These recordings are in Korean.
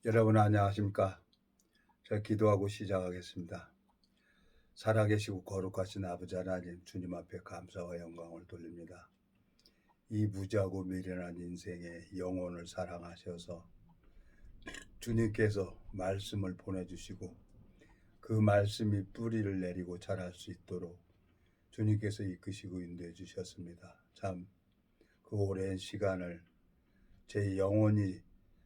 여러분 안녕하십니까? 제가 기도하고 시작하겠습니다. 살아계시고 거룩하신 아버지 하나님, 주님 앞에 감사와 영광을 돌립니다. 이 무지하고 미련한 인생에 영혼을 사랑하셔서 주님께서 말씀을 보내주시고 그 말씀이 뿌리를 내리고 자랄 수 있도록 주님께서 이끄시고 인도해 주셨습니다. 참 그 오랜 시간을 제 영혼이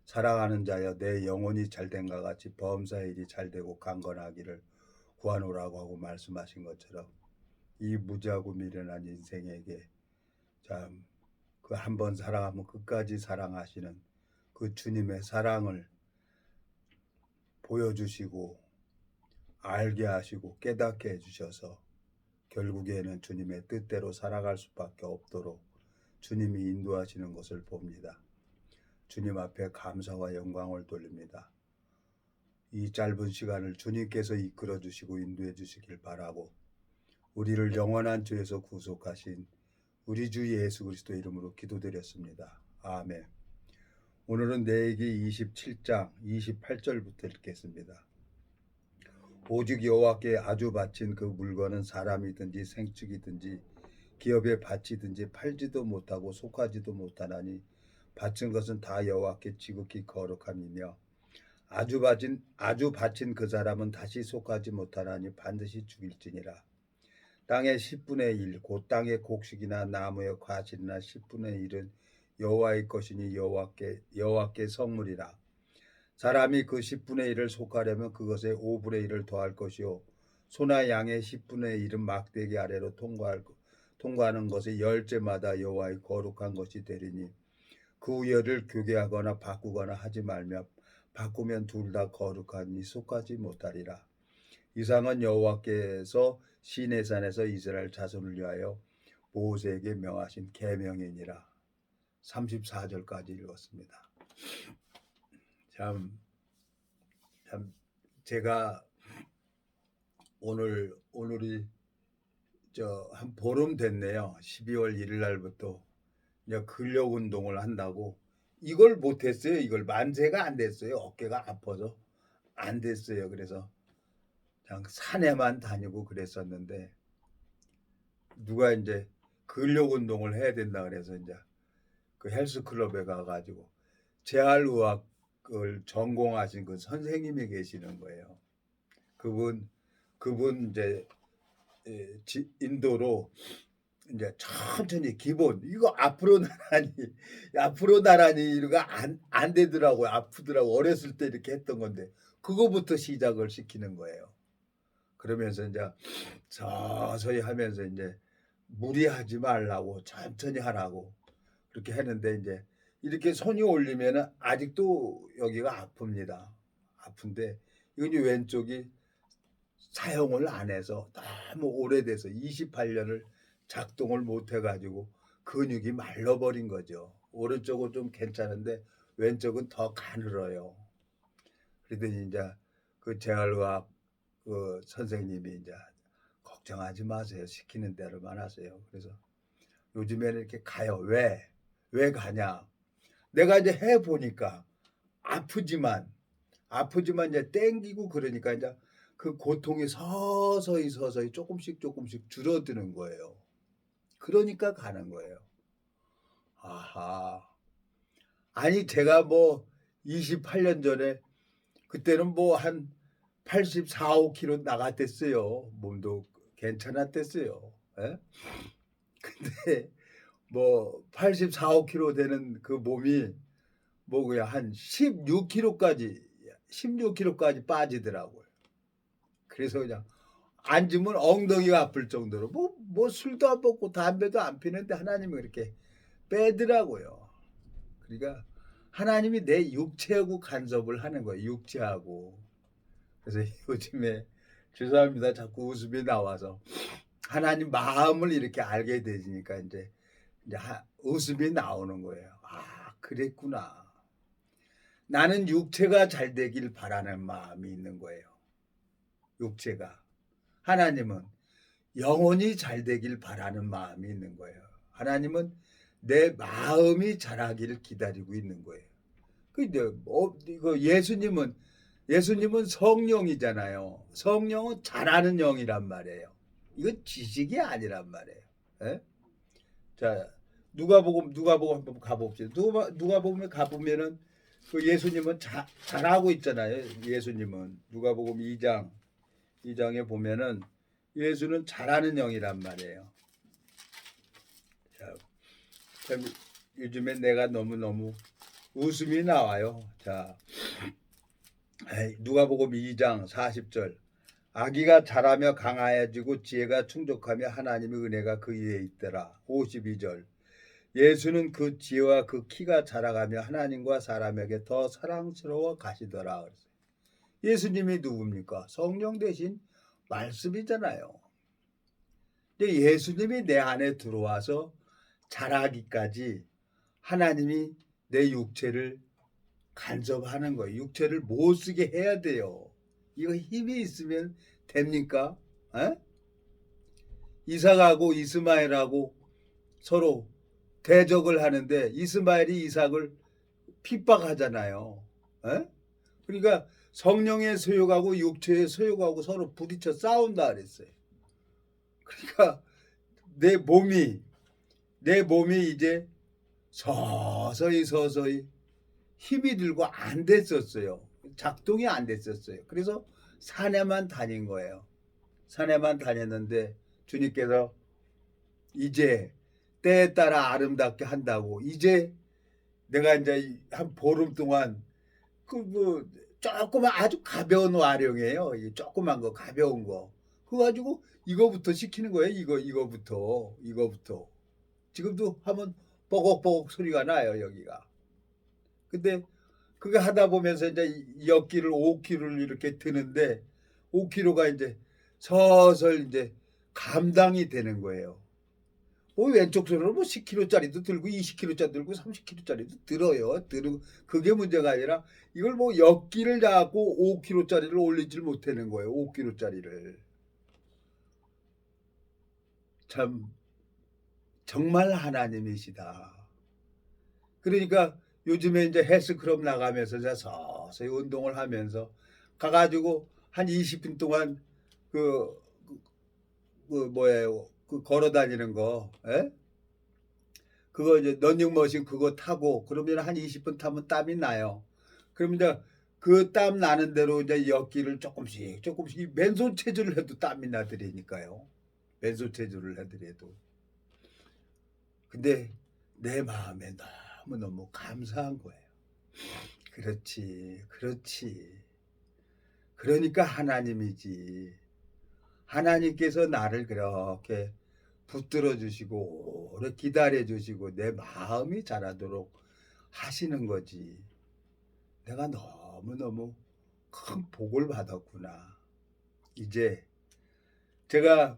사랑하는 자여 내 영혼이 잘된과 같이 범사일이 잘되고 강건하기를 구하노라고 하고 말씀하신 것처럼 이 무지하고 미련한 인생에게 참 그 한 번 사랑하면 끝까지 사랑하시는 그 주님의 사랑을 보여주시고 알게 하시고 깨닫게 해주셔서 결국에는 주님의 뜻대로 살아갈 수밖에 없도록 주님이 인도하시는 것을 봅니다. 주님 앞에 감사와 영광을 돌립니다. 이 짧은 시간을 주님께서 이끌어 주시고 인도해 주시길 바라고 우리를 영원한 죄에서 구속하신 우리 주 예수 그리스도 이름으로 기도드렸습니다. 아멘. 오늘은 레위기 27장 28절부터 읽겠습니다. 오직 여호와께 아주 바친 그 물건은 사람이든지 생축이든지 기업의 바치든지 팔지도 못하고 속하지도 못하나니 바친 것은 다 여호와께 지극히 거룩함이며 아주 바친 그 사람은 다시 속하지 못하나니 반드시 죽일지니라. 땅의 10분의 1, 곧 땅의 곡식이나 나무의 과실이나 10분의 1은 여호와의 것이니 여호와께 성물이라. 사람이 그 10분의 1을 속하려면 그것에 5분의 1을 더할 것이요 소나 양의 10분의 1은 막대기 아래로 통과하는 것이 열째마다 여호와의 거룩한 것이 되리니 그 열을 교개하거나 바꾸거나 하지 말며 바꾸면 둘 다 거룩하니 속하지 못하리라. 이상은 여호와께서 시내산에서 이스라엘 자손을 위하여 모세에게 명하신 계명이니라. 34절까지 읽었습니다. 참 제가 오늘이 한 보름 됐네요. 12월 1일 날부터 이제 근력 운동을 한다고 이걸 못했어요. 이걸 만세가 안 됐어요. 어깨가 아파서 안 됐어요. 그래서 그냥 산에만 다니고 그랬었는데 누가 이제 근력 운동을 해야 된다 그래서 이제 그 헬스클럽에 가가지고 재활의학을 전공하신 그 선생님이 계시는 거예요. 그분 이제 인도로 이제 천천히 기본 이거 앞으로 나란히 이거 안 되더라고요. 아프더라고. 어렸을 때 이렇게 했던 건데 그거부터 시작을 시키는 거예요. 그러면서 이제 서서히 하면서 이제 무리하지 말라고 천천히 하라고 그렇게 했는데 이제 이렇게 손이 올리면은 아직도 여기가 아픕니다. 아픈데 이건 왼쪽이 사용을 안 해서 너무 오래돼서 28년을 작동을 못 해가지고 근육이 말라버린 거죠. 오른쪽은 좀 괜찮은데 왼쪽은 더 가늘어요. 그러더니 이제 그 재활의학 그 선생님이 이제 걱정하지 마세요. 시키는 대로만 하세요. 그래서 요즘에는 이렇게 가요. 왜 가냐? 내가 이제 해 보니까 아프지만 이제 땡기고 그러니까 이제 그 고통이 서서히 조금씩 줄어드는 거예요. 그러니까 가는 거예요. 아하. 아니 제가 뭐 28년 전에 그때는 뭐 한 84, 5kg 나갔댔어요. 몸도 괜찮았댔어요. 예? 근데 뭐 84, 5kg 되는 그 몸이 뭐 그냥 한 16kg까지 빠지더라고요. 그래서 그냥 앉으면 엉덩이가 아플 정도로 뭐 술도 안 먹고 담배도 안 피는데 하나님이 그렇게 빼더라고요. 그러니까 하나님이 내 육체하고 간섭을 하는 거예요. 육체하고. 그래서 요즘에 죄송합니다. 자꾸 웃음이 나와서 하나님 마음을 이렇게 알게 되니까 이제 웃음이 나오는 거예요. 아, 그랬구나. 나는 육체가 잘 되길 바라는 마음이 있는 거예요. 육체가. 하나님은 영혼이 잘 되길 바라는 마음이 있는 거예요. 하나님은 내 마음이 자라기를 기다리고 있는 거예요. 근데 이거 예수님은 성령이잖아요. 성령은 잘하는 영이란 말이에요. 이건 지식이 아니란 말이에요. 예? 자, 누가복음 한번 가봅시다. 누가복음에 가보면은 그 예수님은 잘하고 있잖아요. 예수님은 누가복음 2장에 보면은 예수는 잘하는 영이란 말이에요. 자, 참 요즘에 내가 너무너무 웃음이 나와요. 자, 누가복음 2장 40절. 아기가 자라며 강하여지고 지혜가 충족하며 하나님의 은혜가 그 위에 있더라. 52절. 예수는 그 지혜와 그 키가 자라가며 하나님과 사람에게 더 사랑스러워 가시더라. 예수님이 누굽니까? 성령 대신 말씀이잖아요. 근데 예수님이 내 안에 들어와서 자라기까지 하나님이 내 육체를 간섭하는 거예요. 육체를 못 쓰게 해야 돼요. 이거 힘이 있으면 됩니까? 에? 이삭하고 이스마엘하고 서로 대적을 하는데 이스마엘이 이삭을 핍박하잖아요. 에? 그러니까 성령의 소욕하고 육체의 소욕하고 서로 부딪혀 싸운다 그랬어요. 그러니까 내 몸이 이제 서서히 힘이 들고 안 됐었어요. 작동이 안 됐었어요. 그래서 산에만 다닌 거예요. 산에만 다녔는데 주님께서 이제 때에 따라 아름답게 한다고 이제 내가 이제 한 보름 동안 그 조그만 아주 가벼운 와룡이에요. 조그만 거 가벼운 거. 그거 가지고 이거부터 시키는 거예요. 이거부터. 지금도 하면 뻐걱뻐걱 소리가 나요 여기가. 근데 그거 하다 보면서 이제 역기를 5kg를 이렇게 드는데 5kg가 이제 서서히 이제 감당이 되는 거예요. 왼쪽 손으로 10kg짜리도 들고 20kg짜리 들고 30kg짜리도 들어요. 그게 문제가 아니라 이걸 역기를 잡고 5kg짜리를 올리질 못하는 거예요. 5kg짜리를. 참 정말 하나님이시다. 그러니까 요즘에 이제 헬스클럽 나가면서 제가 서서히 운동을 하면서 가가지고 한 20분 동안 그, 뭐예요? 그 걸어 다니는 거, 에? 그거 이제 런닝머신 그거 타고 그러면 한 20분 타면 땀이 나요. 그러면 이제 그 땀 나는 대로 이제 역기를 조금씩 맨손 체조를 해도 땀이 나더라니까요. 맨손 체조를 해더라도. 근데 내 마음에 너무너무 감사한 거예요. 그렇지. 그러니까 하나님이지. 하나님께서 나를 그렇게 붙들어 주시고 오래 기다려 주시고 내 마음이 자라도록 하시는 거지. 내가 너무너무 큰 복을 받았구나. 이제 제가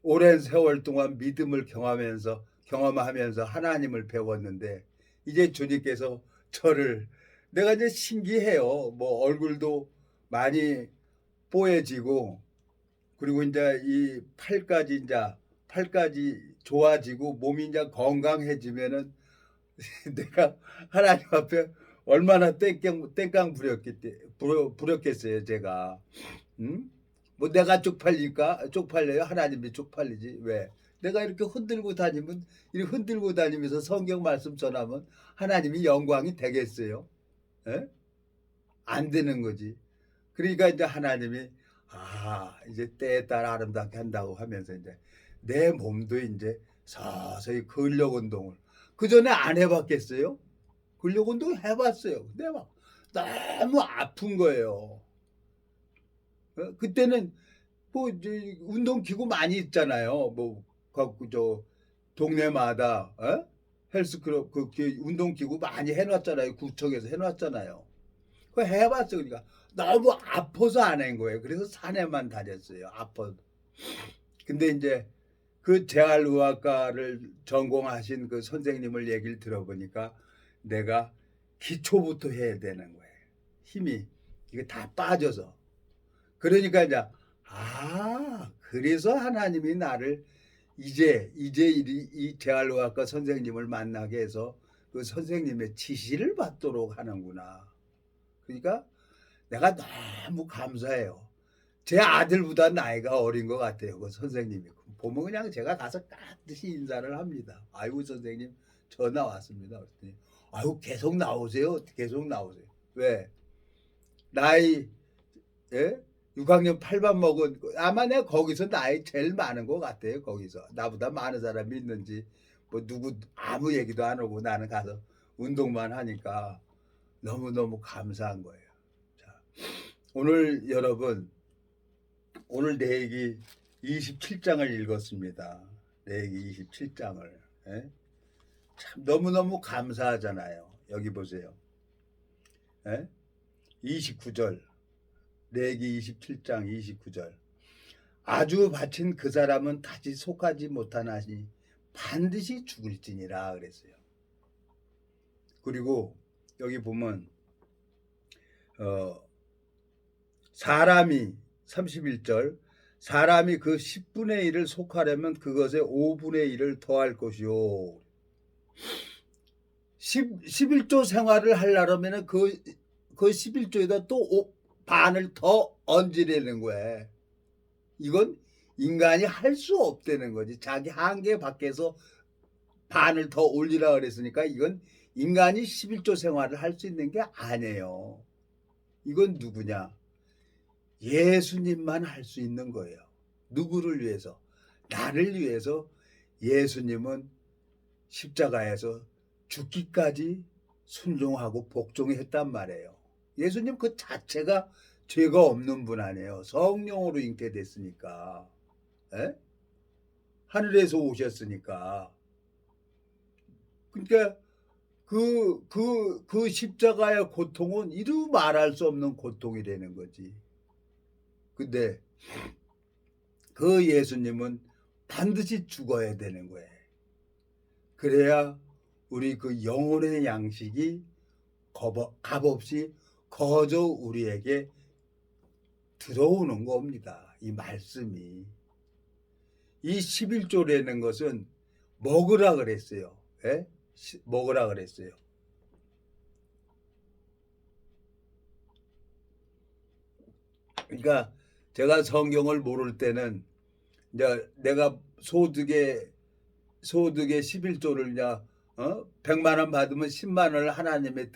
오랜 세월 동안 믿음을 경험하면서 하나님을 배웠는데 이제 주님께서 내가 이제 신기해요. 얼굴도 많이 뽀얘지고 그리고 이제 이 팔까지 좋아지고 몸이 이제 건강해지면은 내가 하나님 앞에 얼마나 땡깡 부렸겠어요, 제가. 응? 내가 쪽팔려요? 하나님이 쪽팔리지. 왜? 내가 이렇게 흔들고 다니면서 성경 말씀 전하면 하나님이 영광이 되겠어요? 에? 안 되는 거지. 그러니까 이제 하나님이 이제 때에 따라 아름답게 한다고 하면서 이제 내 몸도 이제 서서히 근력 운동을 그 전에 안 해봤겠어요? 근력 운동 해봤어요. 근데 막 너무 아픈 거예요. 그때는 이제 운동기구 많이 있잖아요. 갖고 동네마다 헬스클럽 운동기구 많이 해놨잖아요. 구청에서 해놨잖아요. 그거 해봤어. 그러니까 너무 아파서 안 한 거예요. 그래서 산에만 다녔어요. 아파. 근데 이제 그 재활의학과를 전공하신 그 선생님을 얘기를 들어보니까 내가 기초부터 해야 되는 거예요. 힘이 이게 다 빠져서. 그러니까 이제 그래서 하나님이 나를 이제 이 재활의학과 선생님을 만나게 해서 그 선생님의 지시를 받도록 하는구나. 그러니까 내가 너무 감사해요. 제 아들보다 나이가 어린 것 같아요. 그 선생님이. 보면 그냥 제가 가서 깍듯이 인사를 합니다. 아이고 선생님 전화 왔습니다. 그랬더니 아이고 계속 나오세요. 계속 나오세요. 왜? 나이 예? 6학년 8반 먹은 아마 내가 거기서 나이 제일 많은 것 같아요. 거기서 나보다 많은 사람이 있는지 뭐 누구 아무 얘기도 안 하고 나는 가서 운동만 하니까 너무너무 감사한 거예요. 자, 오늘 여러분 오늘 내 얘기 27장을 읽었습니다. 내 얘기 27장을 예? 참 너무너무 감사하잖아요. 여기 보세요. 예? 29절 레기 27장 29절 아주 바친 그 사람은 다시 속하지 못하나니 반드시 죽을지니라 그랬어요. 그리고 여기 보면 사람이 31절 사람이 그 10분의 1을 속하려면 그것에 5분의 1을 더할 것이요. 11조 생활을 하려면 그 11조에다 또 반을 더 얹으려는 거예요. 이건 인간이 할 수 없다는 거지. 자기 한계 밖에서 반을 더 올리라 그랬으니까 이건 인간이 11조 생활을 할 수 있는 게 아니에요. 이건 누구냐? 예수님만 할 수 있는 거예요. 누구를 위해서? 나를 위해서 예수님은 십자가에서 죽기까지 순종하고 복종했단 말이에요. 예수님 그 자체가 죄가 없는 분 아니에요. 성령으로 잉태됐으니까. 에? 하늘에서 오셨으니까. 그러니까 그 십자가의 고통은 이루 말할 수 없는 고통이라는 거지. 근데 그 예수님은 반드시 죽어야 되는 거예요. 그래야 우리 그 영혼의 양식이 값없이 거저 우리에게 들어오는 겁니다. 이 말씀이. 이 11조라는 것은 먹으라 그랬어요. 예? 먹으라 그랬어요. 그러니까 제가 성경을 모를 때는 이제 내가 소득의 11조를 이제 100만 원 받으면 10만 원을 하나님에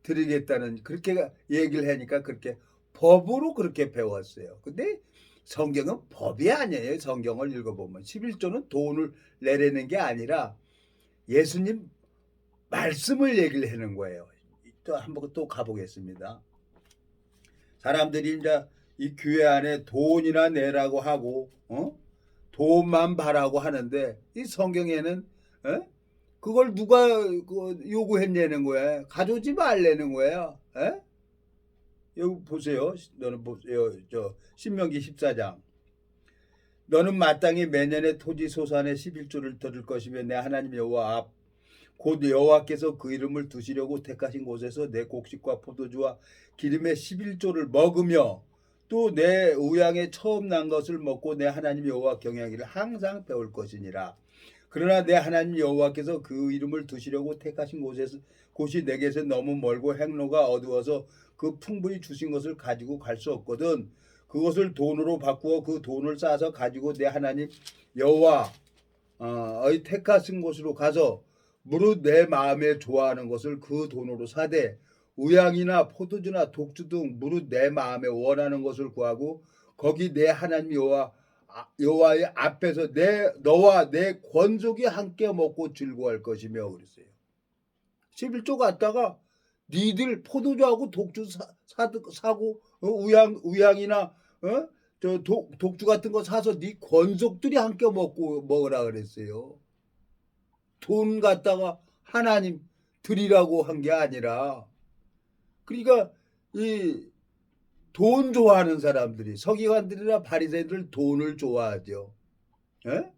드리겠다는 그렇게 얘기를 하니까 그렇게 법으로 그렇게 배웠어요. 근데 성경은 법이 아니에요. 성경을 읽어보면 11조는 돈을 내려는 게 아니라 예수님 말씀을 얘기를 하는 거예요. 또 한번 또 가보겠습니다. 사람들이 이제 이 교회 안에 돈이나 내라고 하고 돈만 바라고 하는데 이 성경에는 그걸 누가 요구했냐는 거야. 가져오지 말라는 거야. 여기 보세요. 너는 보세요. 저 신명기 14장. 너는 마땅히 매년에 토지 소산의 11조를 들을 것이며 내 하나님 여호와 앞 곧 여호와께서 그 이름을 두시려고 택하신 곳에서 내 곡식과 포도주와 기름의 11조를 먹으며 또 내 우양에 처음 난 것을 먹고 내 하나님 여호와 경외하기를 항상 배울 것이니라. 그러나 내 하나님 여호와께서 그 이름을 두시려고 택하신 곳이 내게서 너무 멀고 행로가 어두워서 그 풍부히 주신 것을 가지고 갈 수 없거든. 그것을 돈으로 바꾸어 그 돈을 쌓아서 가지고 내 하나님 여호와의 택하신 곳으로 가서 무릇 내 마음에 좋아하는 것을 그 돈으로 사되 우양이나 포도주나 독주 등 무릇 내 마음에 원하는 것을 구하고 거기 내 하나님 여호와의 앞에서 너와 내 권속이 함께 먹고 즐거워할 것이며 그랬어요. 11조 갔다가 니들 포도주하고 독주 사고 우양이나 독주 같은 거 사서 네 권속들이 함께 먹으라 그랬어요. 돈 갖다가 하나님 드리라고 한 게 아니라 그러니까 이 돈 좋아하는 사람들이 서기관들이나 바리새인들 돈을 좋아하죠. 에?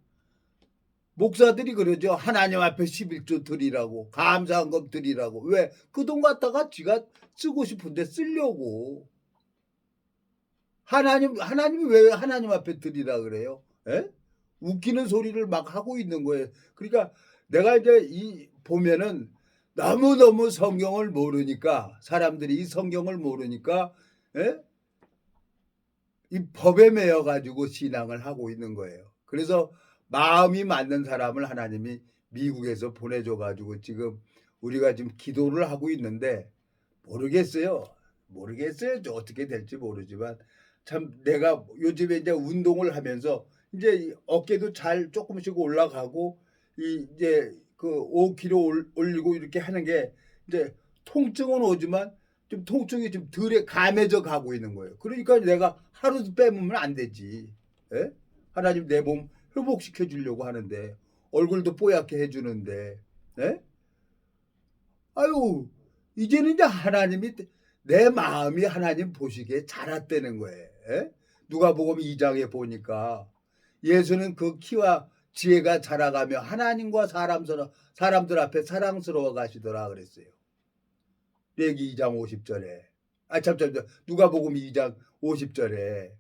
목사들이 그러죠. 하나님 앞에 11조 드리라고 감사한금 드리라고. 왜? 그 돈 갖다가 지가 쓰고 싶은데 쓰려고. 하나님이 왜 하나님 앞에 드리라 그래요? 에? 웃기는 소리를 막 하고 있는 거예요. 그러니까 내가 이제 보면은 너무너무 성경을 모르니까, 사람들이 이 성경을 모르니까 예? 이 법에 매여 가지고 신앙을 하고 있는 거예요. 그래서 마음이 맞는 사람을 하나님이 미국에서 보내줘 가지고 지금 우리가 지금 기도를 하고 있는데, 모르겠어요. 모르겠어요. 어떻게 될지 모르지만 참 내가 요즘에 이제 운동을 하면서 이제 어깨도 잘 조금씩 올라가고 이제 그 5kg 올리고 이렇게 하는 게 이제 통증은 오지만 좀 통증이 좀 덜해 감해져 가고 있는 거예요. 그러니까 내가 하루도 빼면 안 되지. 예? 하나님 내 몸 회복시켜 주려고 하는데, 얼굴도 뽀얗게 해 주는데. 예? 아유, 이제는 이제 하나님이 내 마음이 하나님 보시기에 자랐다는 거예요. 예? 누가복음 2장에 보니까 예수는 그 키와 지혜가 자라가며 하나님과 사람들 앞에 사랑스러워 가시더라 그랬어요. 레기 2장 50절에. 누가복음 2장 50절에.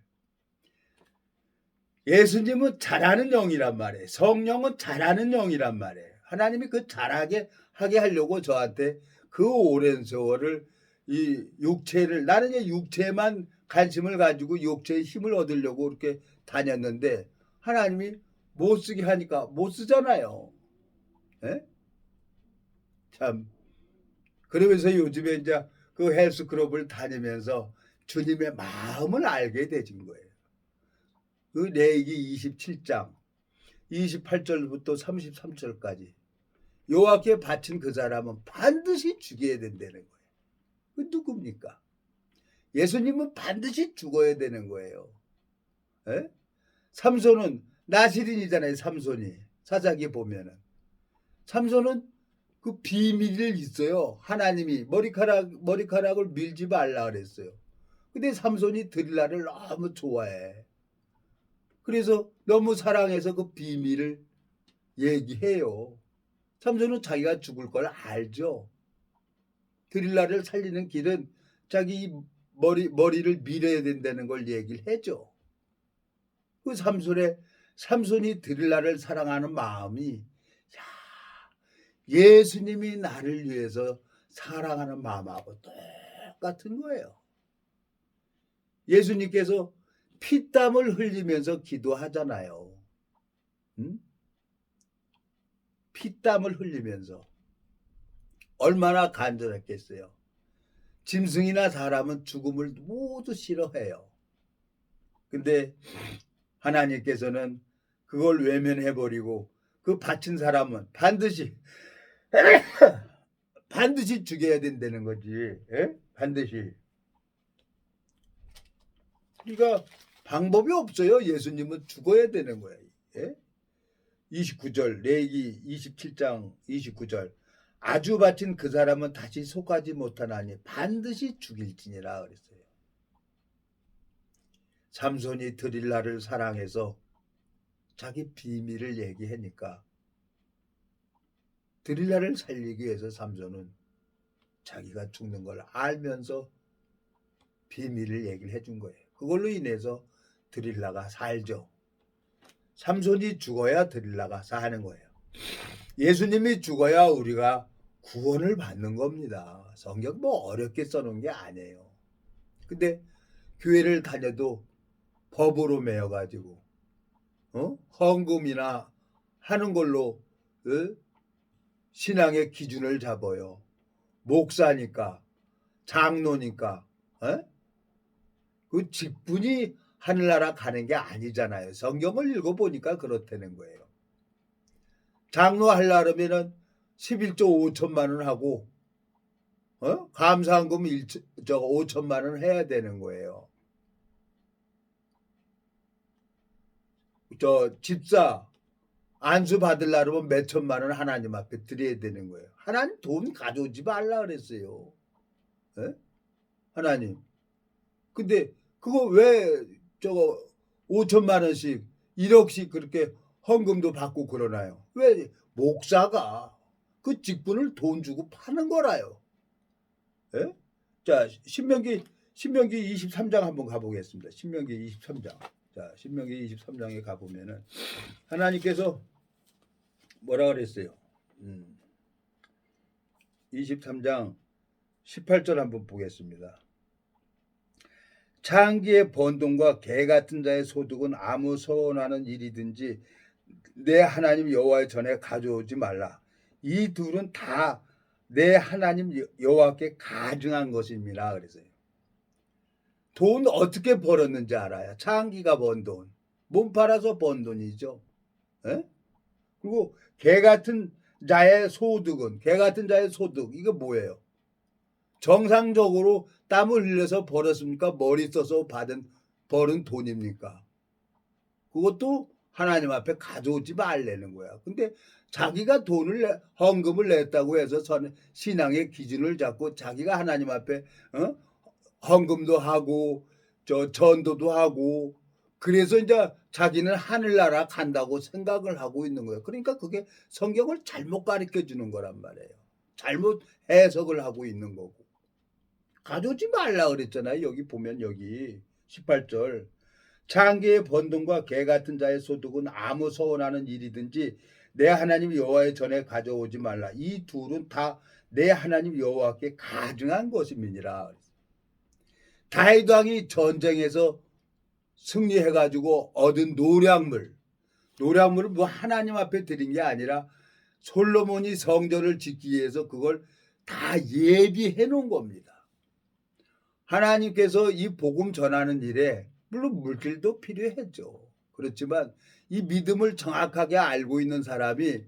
예수님은 잘하는 영이란 말이에요. 성령은 잘하는 영이란 말이에요. 하나님이 그 잘하게 하게 하려고 저한테 그 오랜 세월을 이 육체를, 나는 이제 육체만 관심을 가지고 육체의 힘을 얻으려고 이렇게 다녔는데, 하나님이 못 쓰게 하니까 못 쓰잖아요. 예? 참. 그러면서 요즘에 이제 그 헬스클럽을 다니면서 주님의 마음을 알게 되진 거예요. 그 레위기 27장 28절부터 33절까지 여호와께 바친 그 사람은 반드시 죽여야 된다는 거예요. 그 누굽니까? 예수님은 반드시 죽어야 되는 거예요. 에? 삼손은 나시린이잖아요. 삼손이 사사기 보면은 삼손은 그 비밀이 있어요. 하나님이 머리카락을 밀지 말라 그랬어요. 근데 삼손이 드릴라를 너무 좋아해. 그래서 너무 사랑해서 그 비밀을 얘기해요. 삼손은 자기가 죽을 걸 알죠. 드릴라를 살리는 길은 자기 머리를 밀어야 된다는 걸 얘기를 해줘. 그 삼손이 드릴라를 사랑하는 마음이, 야, 예수님이 나를 위해서 사랑하는 마음하고 똑같은 거예요. 예수님께서 피땀을 흘리면서 기도하잖아요. 응? 피땀을 흘리면서 얼마나 간절했겠어요. 짐승이나 사람은 죽음을 모두 싫어해요. 근데 하나님께서는 그걸 외면해버리고 그 바친 사람은 반드시 죽여야 된다는 거지. 예? 반드시. 그러니까 방법이 없어요. 예수님은 죽어야 되는 거예요. 예? 29절 레위기 27장 29절 아주 바친 그 사람은 다시 속하지 못하나니 반드시 죽일지니라 그랬어요. 삼손이 드릴라를 사랑해서 자기 비밀을 얘기하니까 드릴라를 살리기 위해서 삼손은 자기가 죽는 걸 알면서 비밀을 얘기를 해준 거예요. 그걸로 인해서 드릴라가 살죠. 삼손이 죽어야 드릴라가 사는 거예요. 예수님이 죽어야 우리가 구원을 받는 겁니다. 성경 뭐 어렵게 써놓은 게 아니에요. 근데 교회를 다녀도 법으로 매여가지고 헌금이나 하는 걸로 신앙의 기준을 잡아요. 목사니까, 장로니까, 그 직분이 하늘나라 가는 게 아니잖아요. 성경을 읽어보니까 그렇다는 거예요. 장로 하려면은 11조 5천만 원 하고 감사한금 5천만 원 해야 되는 거예요. 집사 안수 받으려면 몇 천만 원 하나님 앞에 드려야 되는 거예요. 하나님 돈 가져오지 말라 그랬어요. 하나님. 근데 그거 왜 5천만 원씩 1억씩 그렇게 헌금도 받고 그러나요? 왜? 목사가 그 직분을 돈 주고 파는 거라요. 예? 자, 신명기 23장 한번 가보겠습니다. 신명기 23장. 자, 신명기 23장에 가보면은 하나님께서 뭐라 그랬어요? 23장 18절 한번 보겠습니다. 창기의 번 돈과 개 같은 자의 소득은 아무 서원하는 일이든지 내 하나님 여호와의 전에 가져오지 말라. 이 둘은 다 내 하나님 여호와께 가증한 것입니다. 그래서요. 돈 어떻게 벌었는지 알아요. 창기가 번 돈. 몸 팔아서 번 돈이죠. 에? 그리고 개 같은 자의 소득은, 개 같은 자의 소득, 이거 뭐예요? 정상적으로 땀을 흘려서 벌었습니까? 머리 써서 벌은 돈입니까? 그것도 하나님 앞에 가져오지 말라는 거야. 근데 자기가 헌금을 냈다고 해서 신앙의 기준을 잡고 자기가 하나님 앞에 헌금도 하고 전도도 하고 그래서 이제 자기는 하늘나라 간다고 생각을 하고 있는 거예요. 그러니까 그게 성경을 잘못 가르쳐 주는 거란 말이에요. 잘못 해석을 하고 있는 거고. 가져오지 말라 그랬잖아요. 여기 보면 여기 18절. 창기의 번돈과 개 같은 자의 소득은 아무 서원하는 일이든지 내 하나님 여호와의 전에 가져오지 말라. 이 둘은 다 내 하나님 여호와께 가증한 것임이니라. 다윗 왕이 전쟁에서 승리해가지고 얻은 노량물을 뭐 하나님 앞에 드린 게 아니라 솔로몬이 성전을 짓기 위해서 그걸 다 예비해 놓은 겁니다. 하나님께서 이 복음 전하는 일에 물론 물질도 필요했죠. 그렇지만 이 믿음을 정확하게 알고 있는 사람이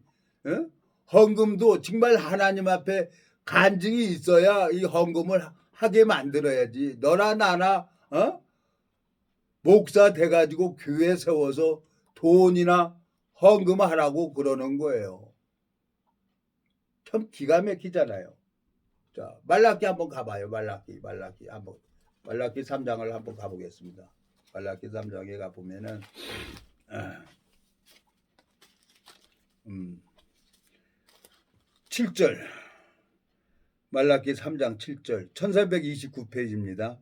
헌금도 정말 하나님 앞에 간증이 있어야 이 헌금을 하게 만들어야지. 너나 나나 목사 돼가지고 교회 세워서 돈이나 헌금하라고 그러는 거예요. 참 기가 막히잖아요. 자, 말라기 한번 가봐요. 말라기 3장을 한번 가보겠습니다. 말라기 3장에 가보면은 7절 말라기 3장 7절 1429페이지입니다.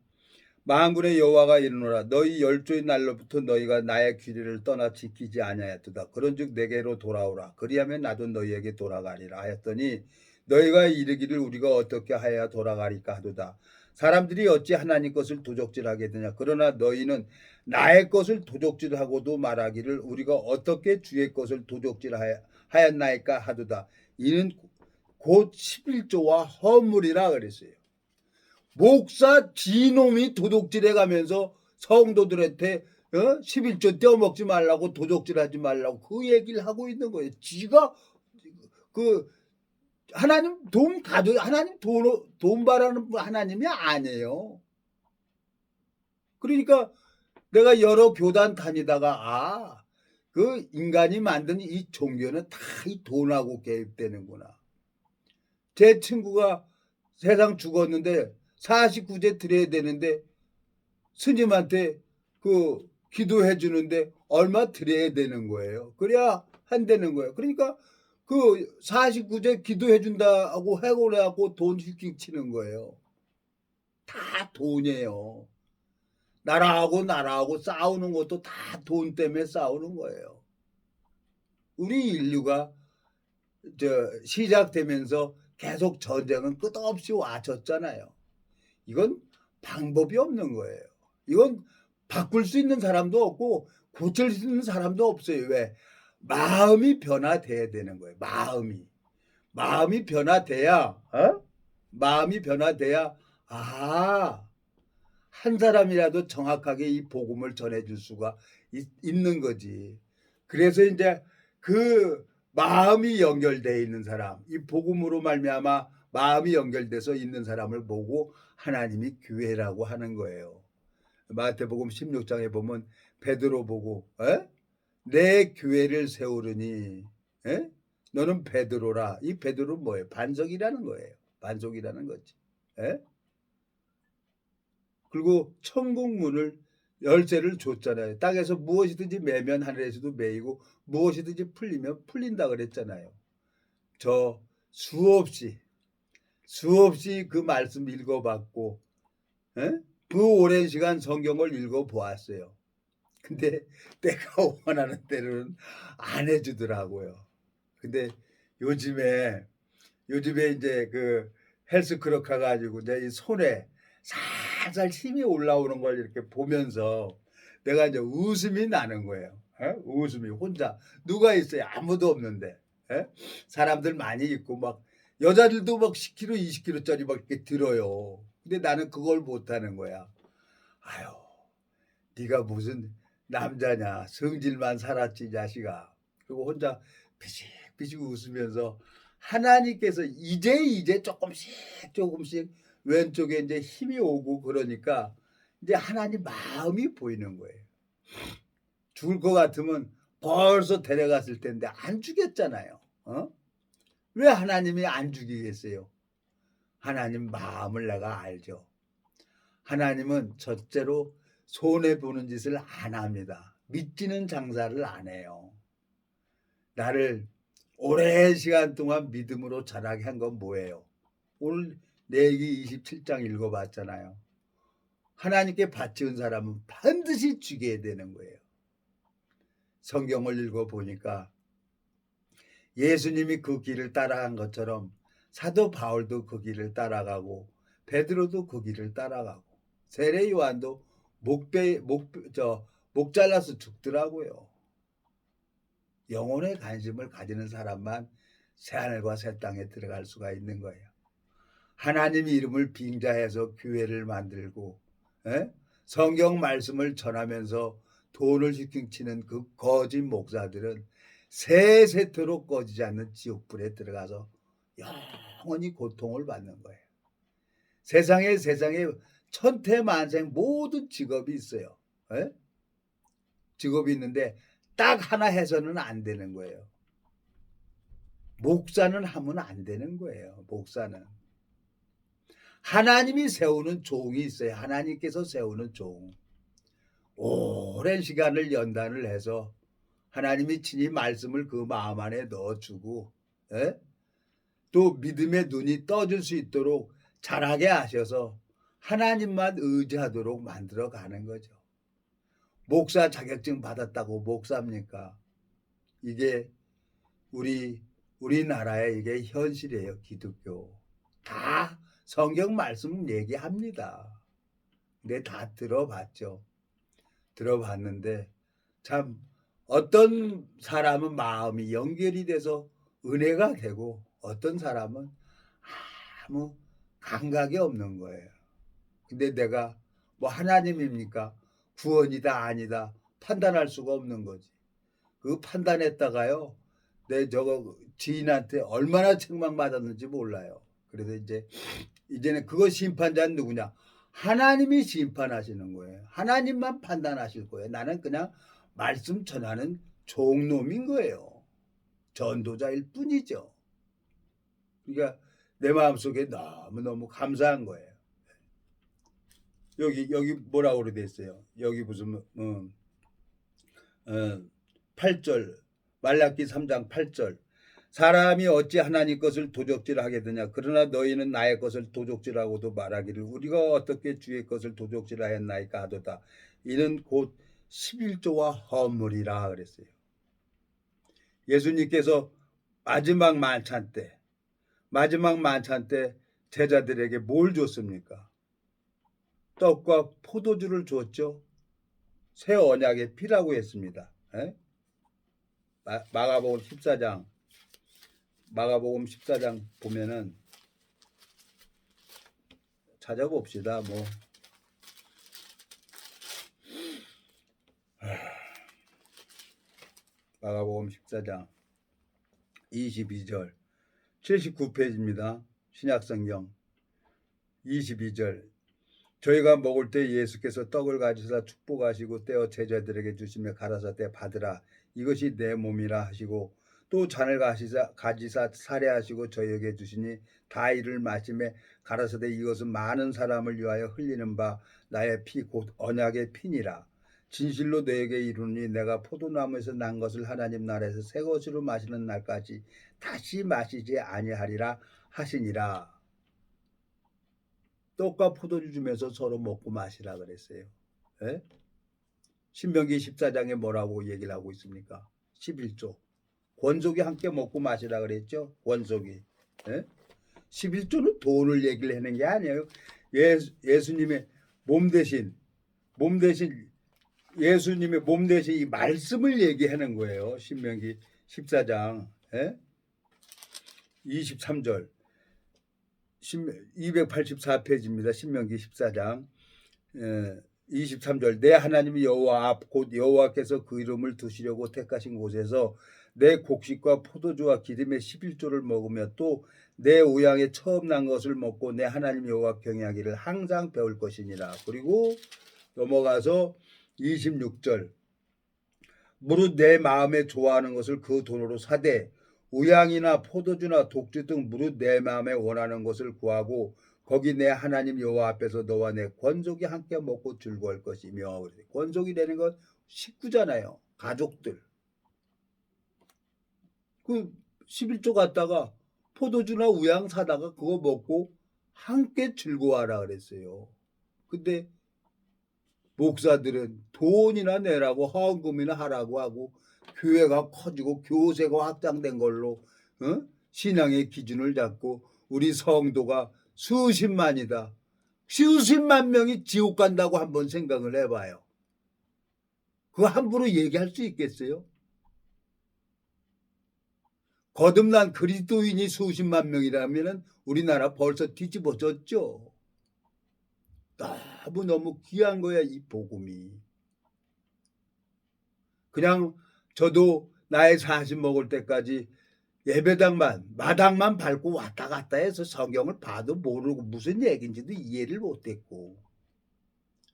만군의 여호와가 이르노라 너희 열조의 날로부터 너희가 나의 규례를 떠나 지키지 아니하였도다. 그런즉 내게로 돌아오라. 그리하면 나도 너희에게 돌아가리라 하였더니 너희가 이르기를 우리가 어떻게 하여야 돌아가리까 하도다. 사람들이 어찌 하나님 것을 도적질하게 되냐. 그러나 너희는 나의 것을 도적질하고도 말하기를 우리가 어떻게 주의 것을 도적질하였나이까 하도다. 이는 곧 11조와 허물이라 그랬어요. 목사 지놈이 도둑질해 가면서 성도들한테 11조 떼어먹지 말라고 도둑질하지 말라고 그 얘기를 하고 있는 거예요. 지가 그 하나님 하나님 돈 바라는 하나님이 아니에요. 그러니까 내가 여러 교단 다니다가 그 인간이 만든 이 종교는 다 이 돈하고 개입되는구나. 제 친구가 세상 죽었는데 49제 드려야 되는데 스님한테 그 기도해 주는데 얼마 드려야 되는 거예요. 그래야 한다는 거예요. 그러니까 그 49제 기도해 준다고 해고래 갖고 돈 휘킹 치는 거예요. 다 돈이에요. 나라하고 싸우는 것도 다 돈 때문에 싸우는 거예요. 우리 인류가 시작되면서 계속 전쟁은 끝없이 와졌잖아요. 이건 방법이 없는 거예요. 이건 바꿀 수 있는 사람도 없고 고칠 수 있는 사람도 없어요. 왜? 마음이 변화돼야 되는 거예요. 마음이 변화돼야 한 사람이라도 정확하게 이 복음을 전해줄 수가 있는 거지. 그래서 이제 그 마음이 연결되어 있는 사람, 이 복음으로 말미암아 마음이 연결돼서 있는 사람을 보고 하나님이 교회라고 하는 거예요. 마태복음 16장에 보면 베드로 보고 내 교회를 세우르니 너는 베드로라. 이 베드로는 뭐예요? 반석이라는 거예요. 반석이라는 거지. 그리고 천국 문을 열쇠를 줬잖아요. 땅에서 무엇이든지 매면 하늘에서도 매이고 무엇이든지 풀리면 풀린다 그랬잖아요. 저 수없이 그 말씀 읽어봤고 그 오랜 시간 성경을 읽어보았어요. 근데 내가 원하는 대로는 안 해주더라고요. 근데 요즘에 이제 그 헬스클럽 가가지고 내 이 손에 살살 힘이 올라오는 걸 이렇게 보면서 내가 이제 웃음이 나는 거예요. 예? 웃음이 혼자 누가 있어요? 아무도 없는데. 예? 사람들 많이 있고 막 여자들도 막 10kg, 20kg짜리 막 이렇게 들어요. 근데 나는 그걸 못하는 거야. 아유, 네가 무슨 남자냐? 성질만 살았지, 이 자식아. 그리고 혼자 피식피식 웃으면서 하나님께서 이제 조금씩 왼쪽에 이제 힘이 오고 그러니까 이제 하나님 마음이 보이는 거예요. 죽을 것 같으면 벌써 데려갔을 텐데 안 죽였잖아요. 어? 왜 하나님이 안 죽이겠어요? 하나님 마음을 내가 알죠. 하나님은 첫째로 손해보는 짓을 안 합니다. 믿지는 장사를 안 해요. 나를 오랜 시간 동안 믿음으로 자라게 한 건 뭐예요? 오늘 레위기 27장 읽어봤잖아요. 하나님께 바치는 사람은 반드시 죽여야 되는 거예요. 성경을 읽어보니까 예수님이 그 길을 따라간 것처럼 사도 바울도 그 길을 따라가고 베드로도 그 길을 따라가고 세례 요한도 목 잘라서 죽더라고요. 영혼의 관심을 가지는 사람만 새하늘과 새 땅에 들어갈 수가 있는 거예요. 하나님의 이름을 빙자해서 교회를 만들고 성경 말씀을 전하면서 돈을 휘핑치는 그 거짓 목사들은 세세토록 꺼지지 않는 지옥불에 들어가서 영원히 고통을 받는 거예요. 세상에 천태만생 모든 직업이 있어요. 직업이 있는데 딱 하나 해서는 안 되는 거예요. 목사는 하면 안 되는 거예요. 목사는 하나님이 세우는 종이 있어요. 하나님께서 세우는 종. 오랜 시간을 연단을 해서 하나님이 친히 말씀을 그 마음 안에 넣어주고 또 믿음의 눈이 떠질 수 있도록 자라게 하셔서 하나님만 의지하도록 만들어 가는 거죠. 목사 자격증 받았다고 목사입니까? 이게 우리나라의 이게 현실이에요. 기독교. 다 성경 말씀 얘기합니다. 근데 다 들어봤죠. 들어봤는데 참 어떤 사람은 마음이 연결이 돼서 은혜가 되고 어떤 사람은 아무 감각이 없는 거예요. 근데 내가 뭐 하나님입니까? 구원이다 아니다 판단할 수가 없는 거지. 그 판단했다가요. 내 저거 지인한테 얼마나 책망받았는지 몰라요. 그래서 이제는 그거 심판자는 누구냐? 하나님이 심판하시는 거예요. 하나님만 판단하실 거예요. 나는 그냥 말씀 전하는 종놈인 거예요. 전도자일 뿐이죠. 그러니까 내 마음속에 너무너무 감사한 거예요. 여기 뭐라고 그래 됐어요. 여기 무슨 8절 말라기 3장 8절 사람이 어찌 하나님 것을 도적질하겠느냐 그러나 너희는 나의 것을 도적질하고도 말하기를 우리가 어떻게 주의 것을 도적질하였나이까 하도다. 이는 곧 11조와 허물이라 그랬어요. 예수님께서 마지막 만찬 때 제자들에게 뭘 줬습니까? 떡과 포도주를 줬죠. 새 언약의 피라고 했습니다. 마가복음 14장 보면은 찾아봅시다. 마가복음 14장 22절 79페이지입니다. 신약성경 22절 저희가 먹을 때 예수께서 떡을 가지사 축복하시고 떼어 제자들에게 주시며 가라사대 받으라 이것이 내 몸이라 하시고 또 잔을 가지사 살해하시고 저희에게 주시니 다 이를 마시매 가라사대 이것은 많은 사람을 위하여 흘리는 바 나의 피 곧 언약의 피니라. 진실로 너에게 이르노니 내가 포도나무에서 난 것을 하나님 나라에서 새 것으로 마시는 날까지 다시 마시지 아니하리라 하시니라. 떡과 포도주 주면서 서로 먹고 마시라 그랬어요. 신명기 14장에 뭐라고 얘기를 하고 있습니까? 11조 권속이 함께 먹고 마시라 그랬죠. 권속이 11조는 돈을 얘기를 하는 게 아니에요. 예수님의 몸 대신 예수님의 몸 대신 이 말씀을 얘기하는 거예요. 신명기 14장 23절 284페이지입니다. 신명기 14장 23절 내 하나님 여호와 앞 곧 여호와께서 그 이름을 두시려고 택하신 곳에서 내 곡식과 포도주와 기름의 11조를 먹으며 또 내 우양에 처음 난 것을 먹고 내 하나님 여호와 경외하기를 항상 배울 것이니라. 그리고 넘어가서 26절 무릇 내 마음에 좋아하는 것을 그 돈으로 사되 우양이나 포도주나 독주 등 무릇 내 마음에 원하는 것을 구하고 거기 내 하나님 여호와 앞에서 너와 내 권속이 함께 먹고 즐거울 것이며. 권속이 되는 건 식구잖아요. 가족들. 그 11조 갖다가 포도주나 우양 사다가 그거 먹고 함께 즐거워하라 그랬어요. 근데 목사들은 돈이나 내라고 헌금이나 하라고 하고 교회가 커지고 교세가 확장된 걸로 신앙의 기준을 잡고 우리 성도가 수십만이다. 수십만 명이 지옥 간다고 한번 생각을 해봐요. 그거 함부로 얘기할 수 있겠어요? 거듭난 그리스도인이 수십만 명이라면 우리나라 벌써 뒤집어졌죠. 너무 귀한 거야 이 복음이. 그냥 저도 나이 40 먹을 때까지 예배당만 마당만 밟고 왔다 갔다 해서 성경을 봐도 모르고 무슨 얘기인지도 이해를 못했고,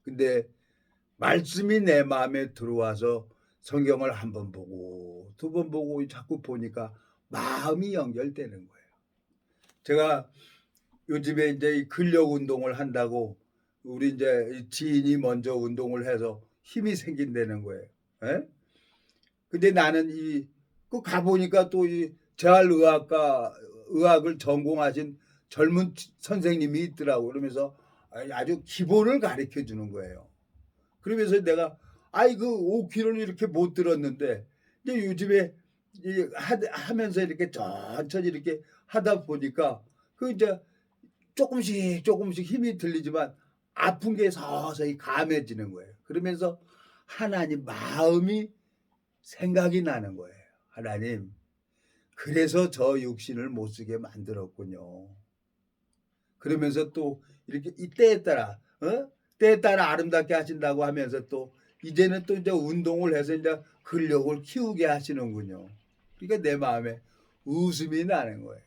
근데 말씀이 내 마음에 들어와서 성경을 한 번 보고 두 번 보고 자꾸 보니까 마음이 연결되는 거예요. 제가 요즘에 이제 근력 운동을 한다고 우리 이제 지인이 먼저 운동을 해서 힘이 생긴다는 거예요. 에? 근데 나는 그 가보니까 또 이 의학을 전공하신 젊은 선생님이 있더라고. 그러면서 아주 기본을 가르쳐 주는 거예요. 그러면서 내가 그 5kg는 이렇게 못 들었는데 이제 요즘에 하면서 이렇게 천천히 이렇게 하다 보니까 그 이제 조금씩 힘이 들리지만 아픈 게 서서히 감해지는 거예요. 그러면서 하나님 마음이 생각이 나는 거예요. 하나님, 그래서 저 육신을 못 쓰게 만들었군요. 그러면서 또 이렇게 이 때에 따라 아름답게 하신다고 하면서 또 이제는 또 이제 운동을 해서 이제 근력을 키우게 하시는군요. 그러니까 내 마음에 웃음이 나는 거예요.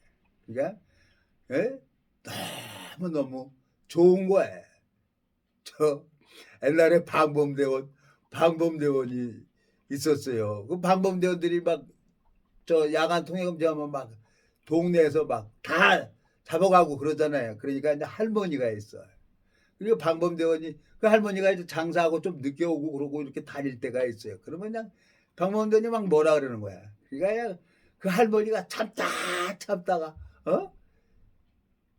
그러니까 너무 좋은 거예요. 저 옛날에 방범대원이 있었어요. 그 방범대원들이 막 저 야간 통행금지하면 막 동네에서 막 다 잡아가고 그러잖아요. 그러니까 이제 할머니가 있어요. 그리고 방범대원이 그 할머니가 이제 장사하고 좀 늦게 오고 그러고 이렇게 다닐 때가 있어요. 그러면 그냥 방범대원이 막 뭐라 그러는 거야. 그러니까 그냥 그 할머니가 참다가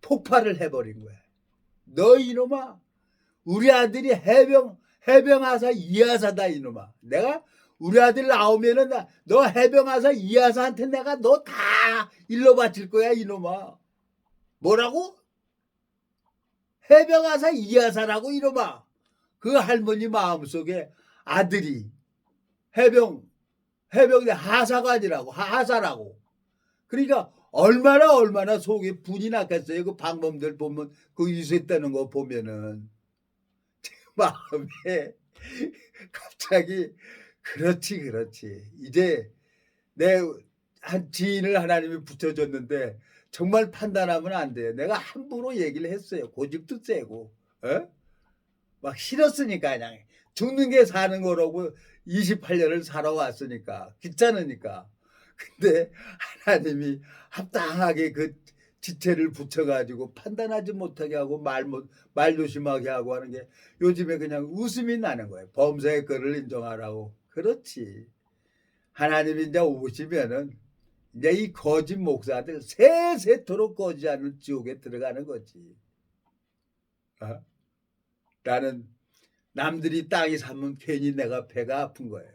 폭발을 해버린 거야. 너 이놈아, 우리 아들이 해병하사 이하사다 이놈아. 내가 우리 아들 나오면은 너 해병하사 이하사한테 내가 너 다 일러 바칠 거야 이놈아. 뭐라고? 해병하사 이하사라고 이놈아. 그 할머니 마음속에 아들이 해병대 하사관이라고 하사라고. 그러니까 얼마나 속에 분이 났겠어요. 그 방범들 보면 그 유세되는 거 보면은 제 마음에 갑자기 그렇지. 이제 내 한 지인을 하나님이 붙여줬는데 정말 판단하면 안 돼요. 내가 함부로 얘기를 했어요. 고집도 세고 막 싫었으니까 그냥 죽는 게 사는 거라고 28년을 살아왔으니까 귀찮으니까. 근데 하나님이 합당하게 그 지체를 붙여가지고 판단하지 못하게 하고 말 조심하게 하고 하는 게 요즘에 그냥 웃음이 나는 거예요. 범사의 거를 인정하라고. 그렇지. 하나님이 이제 오시면은 이제 이 거짓 목사들 세세토록 거짓하는 지옥에 들어가는 거지. 나는 남들이 땅이 사면 괜히 내가 배가 아픈 거예요.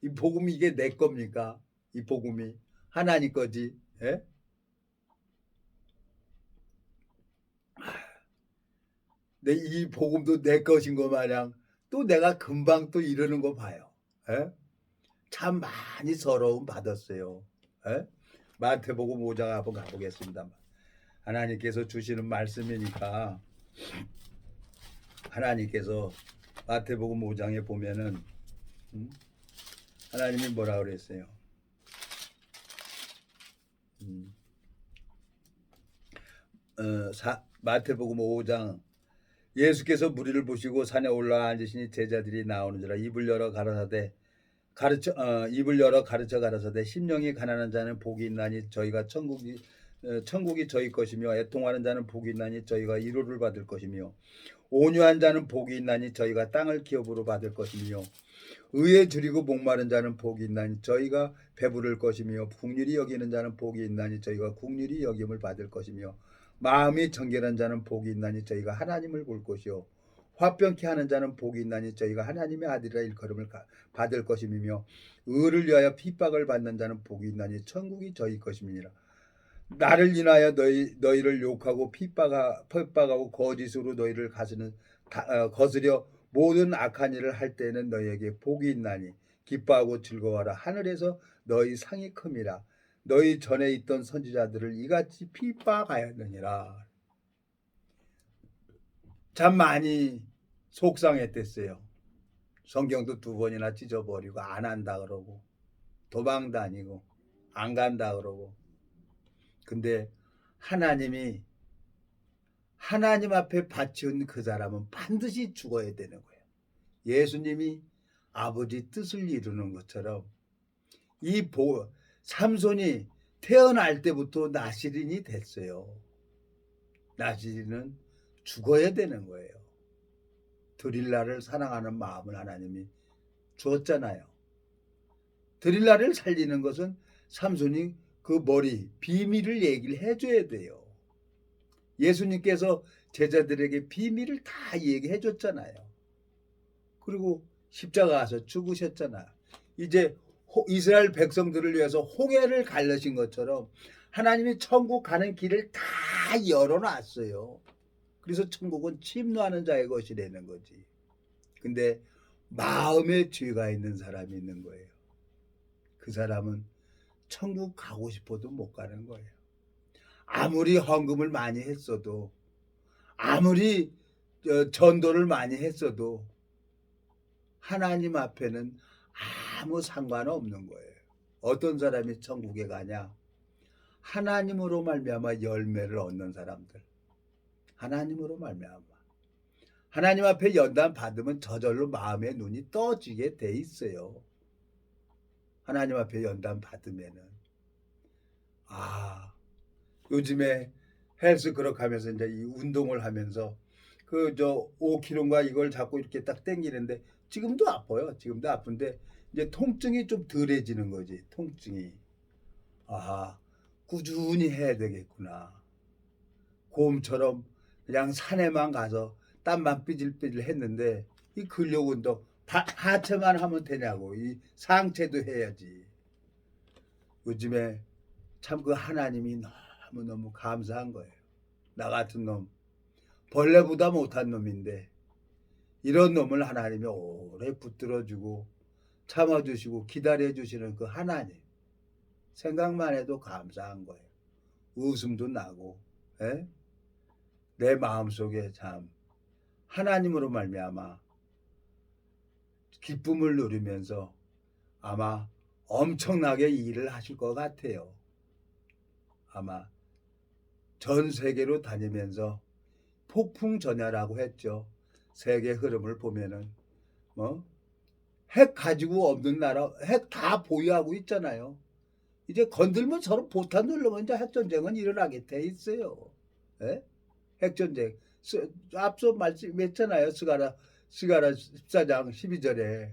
이 복음이 이게 내 겁니까? 이 복음이 하나님 거지. 예? 내 이 복음도 내 것인 것 마냥 또 내가 금방 또 이러는 거 봐요. 예? 참 많이 서러움 받았어요. 예? 마태복음 5장 한번 가보겠습니다. 하나님께서 주시는 말씀이니까 하나님께서 마태복음 5장에 보면은 하나님이 뭐라 그랬어요? 마태복음 5장 예수께서 무리를 보시고 산에 올라와 앉으시니 제자들이 나오는지라 입을 열어 가르쳐 가라사대 심령이 가난한 자는 복이 있나니 저희가 천국이 저희 것이며 애통하는 자는 복이 있나니 저희가 위로를 받을 것이며 온유한 자는 복이 있나니 저희가 땅을 기업으로 받을 것이며 의에 줄이고 목마른 자는 복이 있나니 저희가 배부를 것이며 긍휼히 여기는 자는 복이 있나니 저희가 긍휼히 여김을 받을 것이며 마음이 정결한 자는 복이 있나니 저희가 하나님을 볼 것이요 화평케 하는 자는 복이 있나니 저희가 하나님의 아들이라 일컬음을 받을 것이며 의를 위하여 핍박을 받는 자는 복이 있나니 천국이 저희 것임이니라. 나를 인하여 너희를 욕하고 핍박하고 거짓으로 너희를 거스려 모든 악한 일을 할 때에는 너희에게 복이 있나니 기뻐하고 즐거워하라. 하늘에서 너희 상이 큼이라. 너희 전에 있던 선지자들을 이같이 핍박하였느니라. 참 많이 속상했댔어요. 성경도 2번이나 찢어버리고 안 한다 그러고 도망 다니고 안 간다 그러고. 근데 하나님이 하나님 앞에 바치운 그 사람은 반드시 죽어야 되는 거예요. 예수님이 아버지 뜻을 이루는 것처럼 이 삼손이 태어날 때부터 나시린이 됐어요. 나시린은 죽어야 되는 거예요. 드릴라를 사랑하는 마음을 하나님이 주었잖아요. 드릴라를 살리는 것은 삼손이 그 비밀을 얘기를 해줘야 돼요. 예수님께서 제자들에게 비밀을 다 얘기해 줬잖아요. 그리고 십자가 가서 죽으셨잖아요. 이제 이스라엘 백성들을 위해서 홍해를 갈르신 것처럼 하나님이 천국 가는 길을 다 열어놨어요. 그래서 천국은 침노하는 자의 것이라는 거지. 근데 마음에 죄가 있는 사람이 있는 거예요. 그 사람은 천국 가고 싶어도 못 가는 거예요. 아무리 헌금을 많이 했어도 아무리 전도를 많이 했어도 하나님 앞에는 아무 상관없는 거예요. 어떤 사람이 천국에 가냐? 하나님으로 말미암아 열매를 얻는 사람들. 하나님으로 말미암아. 하나님 앞에 연단 받으면 저절로 마음의 눈이 떠지게 돼 있어요. 하나님 앞에 연단 받으면은 요즘에 헬스 그렇게 하면서 이제 이 운동을 하면서 5kg인가 이걸 자꾸 이렇게 딱 당기는데 지금도 아파요. 지금도 아픈데 이제 통증이 좀 덜해지는 거지. 통증이. 꾸준히 해야 되겠구나. 곰처럼 그냥 산에만 가서 땀만 삐질삐질 했는데 이 근력 운동 하체만 하면 되냐고. 이 상체도 해야지. 요즘에 참 그 하나님이 너무너무 감사한 거예요. 나 같은 놈 벌레보다 못한 놈인데 이런 놈을 하나님이 오래 붙들어주고 참아주시고 기다려주시는 그 하나님 생각만 해도 감사한 거예요. 웃음도 나고 내 마음속에 참 하나님으로 말미암아 기쁨을 누리면서 아마 엄청나게 일을 하실 것 같아요. 아마 전 세계로 다니면서 폭풍전야라고 했죠. 세계 흐름을 보면은 핵 가지고 없는 나라 핵 다 보유하고 있잖아요. 이제 건들면 서로 포탄 누르면 이제 핵전쟁은 일어나게 돼 있어요. 핵전쟁 앞서 말씀했잖아요. 스가랴 14장 12절에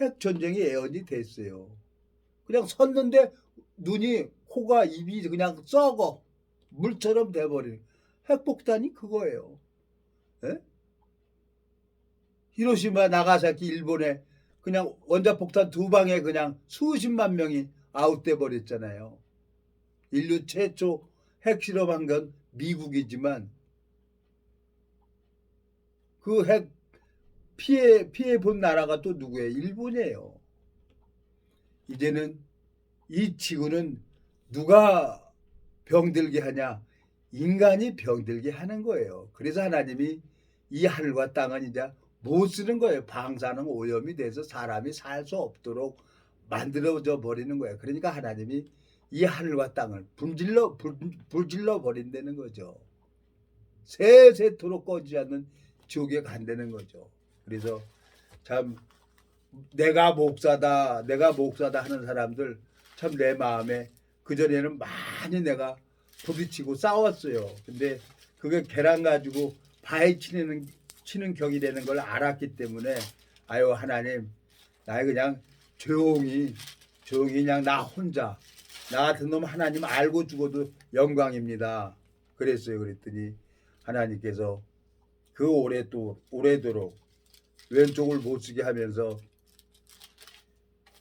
핵전쟁이 예언이 됐어요. 그냥 섰는데 눈이 코가 입이 그냥 썩어 물처럼 돼버리는 핵폭탄이 그거예요. 히로시마 나가사키 일본에 그냥 원자폭탄 2방에 그냥 수십만 명이 아웃돼 버렸잖아요. 인류 최초 핵실험한 건 미국이지만 그 핵 피해 본 나라가 또 누구예요? 일본이에요. 이제는 이 지구는 누가 병들게 하냐? 인간이 병들게 하는 거예요. 그래서 하나님이 이 하늘과 땅은 이제 못 쓰는 거예요. 방사능 오염이 돼서 사람이 살 수 없도록 만들어져 버리는 거예요. 그러니까 하나님이 이 하늘과 땅을 불질러 버린다는 거죠. 세세토록 꺼지지 않는 지옥에 간다는 거죠. 그래서 참 내가 목사다 하는 사람들 참 내 마음에 그전에는 많이 내가 부딪히고 싸웠어요. 근데 그게 계란 가지고 바위 치는 격이 되는 걸 알았기 때문에 아유 하나님 나 그냥 조용히 그냥 나 혼자 나 같은 놈 하나님 알고 죽어도 영광입니다. 그랬어요. 그랬더니 하나님께서 그 오래도록 왼쪽을 못 쓰게 하면서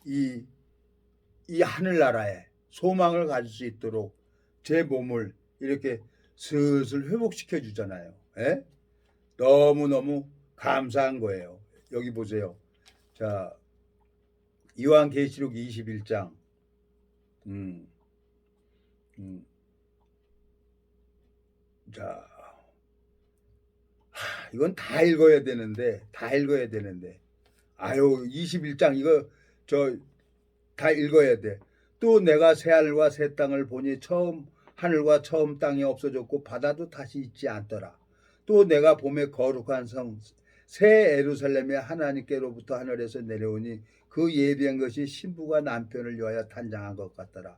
이 하늘나라에 소망을 가질 수 있도록 제 몸을 이렇게 슬슬 회복시켜 주잖아요. 예? 너무너무 감사한 거예요. 여기 보세요. 자, 요한계시록 21장. 음, 자, 이건 다 읽어야 되는데, 아유, 21장 이거 저 다 읽어야 돼. 또 내가 새 하늘과 새 땅을 보니 처음 하늘과 처음 땅이 없어졌고 바다도 다시 있지 않더라. 또 내가 봄에 거룩한 성 새 예루살렘에 하나님께로부터 하늘에서 내려오니 그 예비한 것이 신부가 남편을 위하여 탄장한 것 같더라.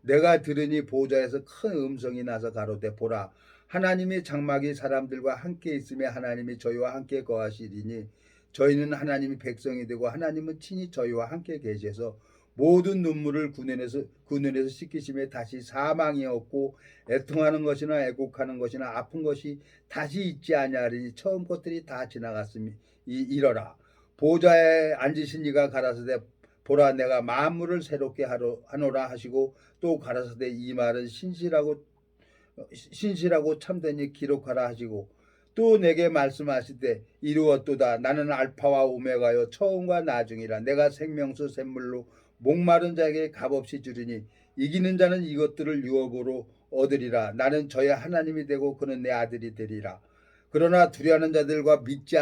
내가 들으니 보좌에서 큰 음성이 나서 가로되 보라 하나님의 장막이 사람들과 함께 있으며 하나님이 저희와 함께 거하시리니 저희는 하나님의 백성이 되고 하나님은 친히 저희와 함께 계셔서 모든 눈물을 그 눈에서 씻기심에 다시 사망이 없고 애통하는 것이나 애곡하는 것이나 아픈 것이 다시 있지 아니하리니 처음 것들이 다 지나갔으니 이러라. 보좌에 앉으신 이가 가라사대 보라 내가 만물을 새롭게 하노라 하시고 또 가라사대 이 말은 신실하고 참되니 기록하라 하시고 또 내게 말씀하시되 이루었도다 나는 알파와 오메가요 처음과 나중이라 내가 생명수 샘물로 목마른 자에게 값없이 주리니 이기는 자는 이것들을 유업으로 얻으리라. 나는 저의 하나님이 되고 그는 내 아들이 되리라. 그러나 두려워하는 자들과 믿지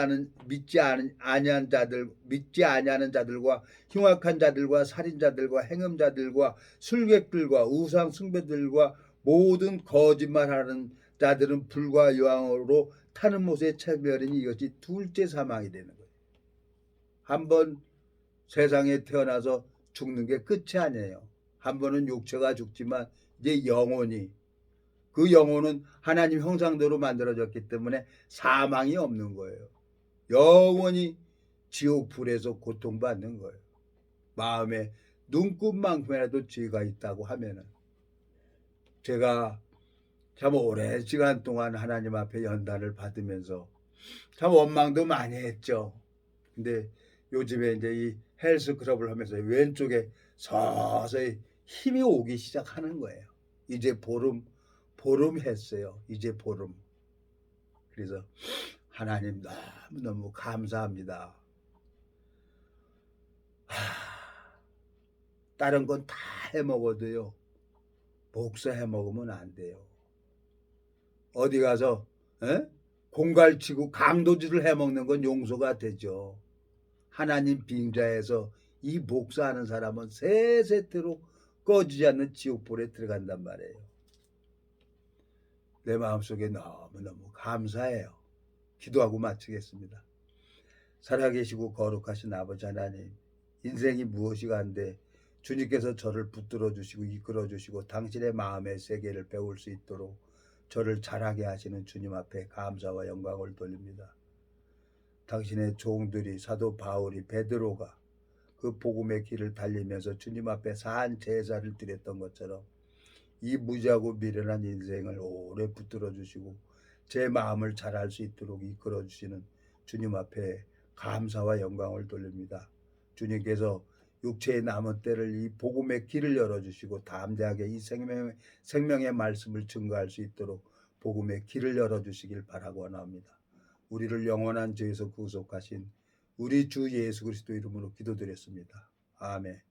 아니하는 자들과 흉악한 자들과 살인자들과 행음자들과 술객들과 우상 숭배들과 모든 거짓말하는 자들은 불과 여왕으로 타는 못에 체멸이니 이것이 둘째 사망이 되는 거예요. 한번 세상에 태어나서 죽는 게 끝이 아니에요. 한 번은 육체가 죽지만 이제 영혼이 그 영혼은 하나님 형상대로 만들어졌기 때문에 사망이 없는 거예요. 영원히 지옥 불에서 고통받는 거예요. 마음에 눈곱만큼이라도 죄가 있다고 하면은 제가 참 오랜 시간 동안 하나님 앞에 연단을 받으면서 참 원망도 많이 했죠. 근데 요즘에 이제 이 헬스클럽을 하면서 왼쪽에 서서히 힘이 오기 시작하는 거예요. 이제 보름 했어요. 이제 보름. 그래서 하나님 너무너무 감사합니다. 다른 건 다 해먹어도요. 목사 해먹으면 안 돼요. 어디 가서 공갈치고 강도질을 해먹는 건 용서가 되죠. 하나님 빙자에서 이 목사하는 사람은 세세토록 꺼지지 않는 지옥불에 들어간단 말이에요. 내 마음속에 너무너무 감사해요. 기도하고 마치겠습니다. 살아계시고 거룩하신 아버지 하나님, 인생이 무엇이 간데 주님께서 저를 붙들어 주시고 이끌어 주시고 당신의 마음의 세계를 배울 수 있도록 저를 자라게 하시는 주님 앞에 감사와 영광을 돌립니다. 당신의 종들이 사도 바울이 베드로가 그 복음의 길을 달리면서 주님 앞에 산 제사를 드렸던 것처럼 이 무지하고 미련한 인생을 오래 붙들어 주시고 제 마음을 잘할 수 있도록 이끌어 주시는 주님 앞에 감사와 영광을 돌립니다. 주님께서 육체의 남은 때를 이 복음의 길을 열어주시고 담대하게 이 생명의 말씀을 증거할 수 있도록 복음의 길을 열어주시길 바라고 원합니다. 우리를 영원한 죄에서 구속하신 우리 주 예수 그리스도 이름으로 기도드렸습니다. 아멘.